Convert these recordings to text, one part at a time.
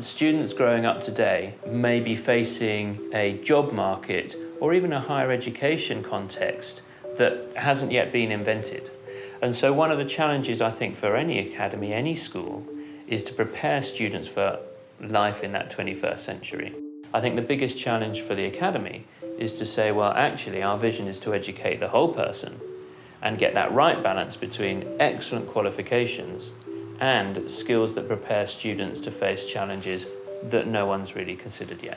Students growing up today may be facing a job market or even a higher education context that hasn't yet been invented. And so one of the challenges, I think, for any academy, any school, is to prepare students for life in that 21st century. I think the biggest challenge for the academy is to say, well, actually, our vision is to educate the whole person and get that right balance between excellent qualifications and skills that prepare students to face challenges that no one's really considered yet.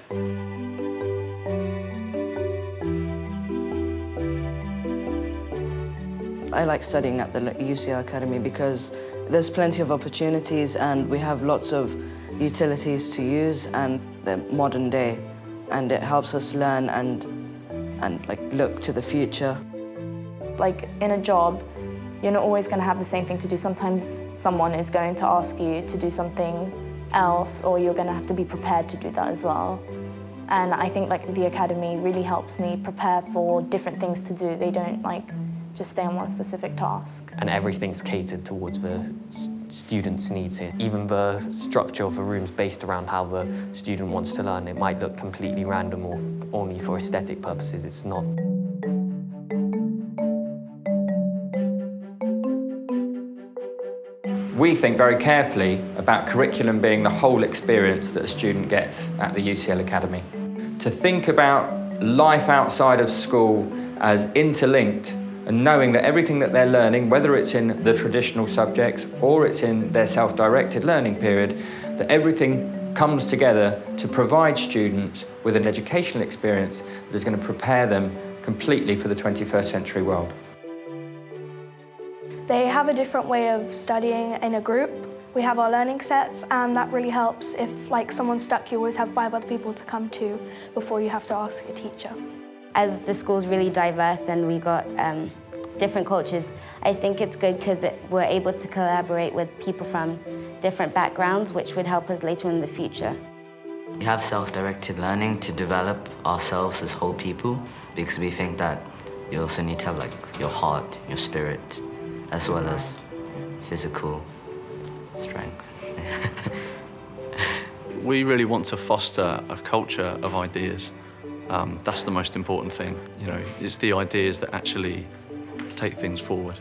I like studying at the UCL Academy because there's plenty of opportunities and we have lots of utilities to use and they're modern day, and it helps us learn and look to the future. Like in a job, you're not always going to have the same thing to do. Sometimes someone is going to ask you to do something else, or you're going to have to be prepared to do that as well. And I think the academy really helps me prepare for different things to do. They don't just stay on one specific task. And everything's catered towards the students' needs here. Even the structure of the room's based around how the student wants to learn. It might look completely random or only for aesthetic purposes. It's not. We think very carefully about curriculum being the whole experience that a student gets at the UCL Academy. To think about life outside of school as interlinked and knowing that everything that they're learning, whether it's in the traditional subjects or it's in their self-directed learning period, that everything comes together to provide students with an educational experience that is going to prepare them completely for the 21st century world. They have a different way of studying in a group. We have our learning sets, and that really helps. If someone's stuck, you always have 5 other people to come to before you have to ask your teacher. As the school's really diverse and we got different cultures, I think it's good because we're able to collaborate with people from different backgrounds, which would help us later in the future. We have self-directed learning to develop ourselves as whole people, because we think that you also need to have your heart, your spirit, as well as physical strength. We really want to foster a culture of ideas. That's the most important thing. It's the ideas that actually take things forward.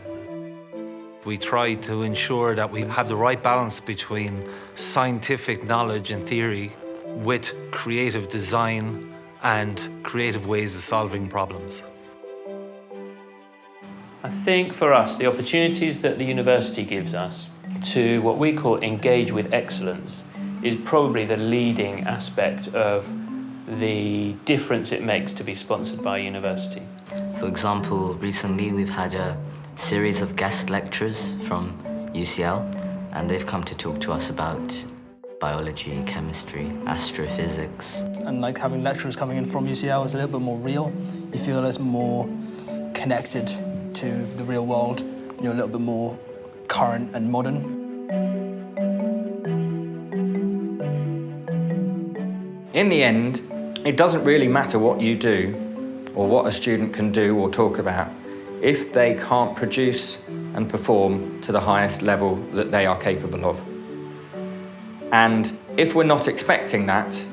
We try to ensure that we have the right balance between scientific knowledge and theory with creative design and creative ways of solving problems. I think for us, the opportunities that the university gives us to what we call engage with excellence is probably the leading aspect of the difference it makes to be sponsored by a university. For example, recently we've had a series of guest lecturers from UCL, and they've come to talk to us about biology, chemistry, astrophysics. And having lecturers coming in from UCL is a little bit more real. You feel it's more connected to the real world. You're a little bit more current and modern. In the end, it doesn't really matter what you do or what a student can do or talk about if they can't produce and perform to the highest level that they are capable of. And if we're not expecting that,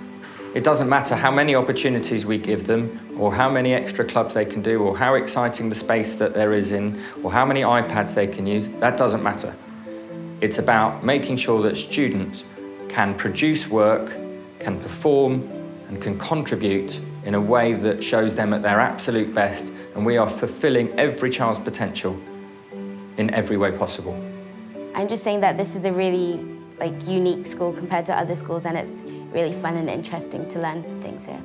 it doesn't matter how many opportunities we give them or how many extra clubs they can do or how exciting the space that there is in or how many iPads they can use. That doesn't matter. It's about making sure that students can produce work, can perform and can contribute in a way that shows them at their absolute best, and we are fulfilling every child's potential in every way possible. I'm just saying that this is a really unique school compared to other schools, and it's really fun and interesting to learn things here.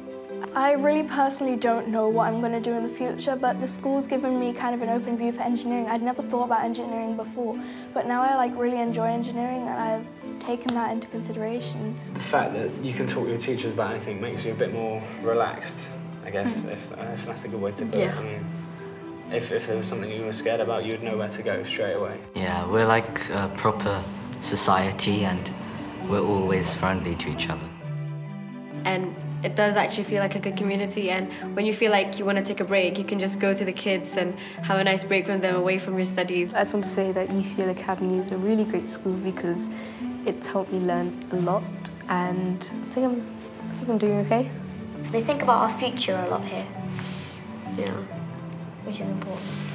I really personally don't know what I'm going to do in the future, but the school's given me kind of an open view for engineering. I'd never thought about engineering before, but now I really enjoy engineering, and I've taken that into consideration. The fact that you can talk to your teachers about anything makes you a bit more relaxed, I guess, if that's a good way to put it. I mean, if there was something you were scared about, you'd know where to go straight away. Yeah, we're like a proper society, and we're always friendly to each other. And it does actually feel like a good community, and when you feel like you want to take a break, you can just go to the kids and have a nice break from them away from your studies. I just want to say that UCL Academy is a really great school because it's helped me learn a lot, and I think I'm doing okay. They think about our future a lot here. Yeah, which is important.